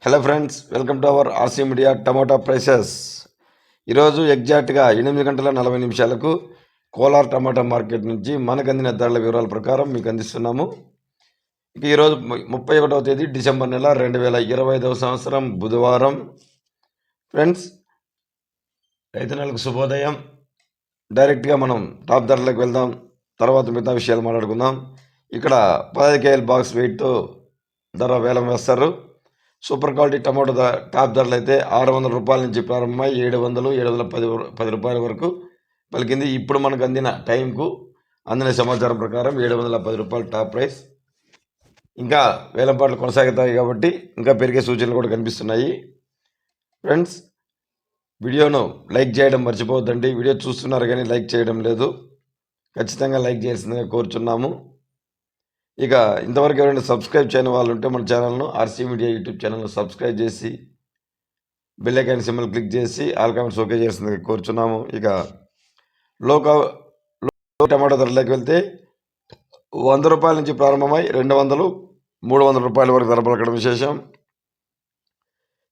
Hello friends, welcome to our RC media tomato prices. ఈరోజు ఎగ్జాక్ట్గా 8 గంటల 40 నిమిషాలకు కోలార్ టమాటా మార్కెట్ నుంచి మనకు అందిన ధరల వివరాల ప్రకారం మీకు అందిస్తున్నాము. ఇక ఈరోజు 31వ తేదీ డిసెంబర్ నెల 2025వ సంవత్సరం బుధవారం. ఫ్రెండ్స్, రైతన్నలకు శుభోదయం. డైరెక్ట్గా మనం టాప్ ధరలకు వెళ్దాం, తర్వాత మిగతా విషయాలు మాట్లాడుకుందాం. ఇక్కడ 15 kg బాక్స్ వెయిట్తో ధర వేలం వేస్తారు. సూపర్ క్వాలిటీ టమాటో టాప్ ధరలు అయితే 600 రూపాయల నుంచి ప్రారంభమై 700, 710 రూపాయల వరకు పలికింది. ఇప్పుడు మనకు అందిన టైంకు అందిన సమాచారం ప్రకారం 710 రూపాయలు టాప్ ప్రైస్. ఇంకా వేలంపాట్లు కొనసాగుతాయి కాబట్టి ఇంకా పెరిగే సూచనలు కూడా కనిపిస్తున్నాయి. ఫ్రెండ్స్, వీడియోను లైక్ చేయడం మర్చిపోవద్దండి. వీడియో చూస్తున్నారు కానీ లైక్ చేయడం లేదు. ఖచ్చితంగా లైక్ చేయాల్సిందిగా కోరుచున్నాము. ఇక ఇంతవరకు ఎవరైనా సబ్స్క్రైబ్ చేయని వాళ్ళు ఉంటే మన ఛానల్ను ఆర్సీ మీడియా యూట్యూబ్ ఛానల్ను సబ్స్క్రైబ్ చేసి బెల్ ఐకాన్ సింబల్ క్లిక్ చేసి ఆల్ కామెంట్స్ ఓకే చేస్తుందని కోరుచున్నాము. ఇక లో టమాటో ధరలోకి వెళ్తే 100 రూపాయల నుంచి ప్రారంభమై 200, 300 రూపాయల వరకు ధర పలకడం విశేషం.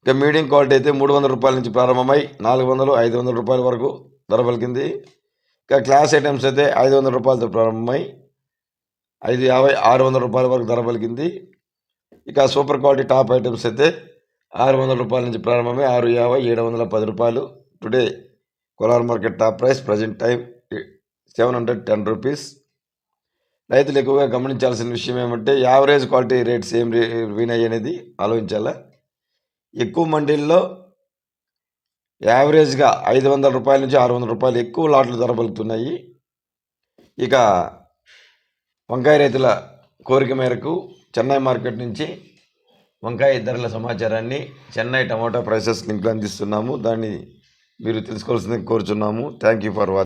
ఇక మీడియం క్వాలిటీ అయితే 300 రూపాయల నుంచి ప్రారంభమై 400, 500 రూపాయల వరకు ధర పలికింది. ఇక క్లాస్ ఐటమ్స్ అయితే 500 రూపాయలతో ప్రారంభమై 550, 600 రూపాయల వరకు ధర పలికింది. ఇక సూపర్ క్వాలిటీ టాప్ ఐటమ్స్ అయితే 600 రూపాయల నుంచి ప్రారంభమై 650, 710 రూపాయలు. Today Kolar market top price present time 710 rupees. రైతులు ఎక్కువగా గమనించాల్సిన విషయం ఏమంటే యావరేజ్ క్వాలిటీ రేట్స్ ఏం వినాయి అనేది ఆలోచించాలా. ఎక్కువ మండీల్లో యావరేజ్గా 500 రూపాయల నుంచి 600 రూపాయలు ఎక్కువ లాట్లు ధర పలుకుతున్నాయి. ఇక వంకాయ రైతుల కోరిక మేరకు చెన్నై మార్కెట్ నుంచి వంకాయ ధరల సమాచారాన్ని చెన్నై టమాటా ప్రైసెస్ లింక్లో అందిస్తున్నాము. దాన్ని మీరు తెలుసుకోవాల్సింది కోరుచున్నాము. Thank you for watching.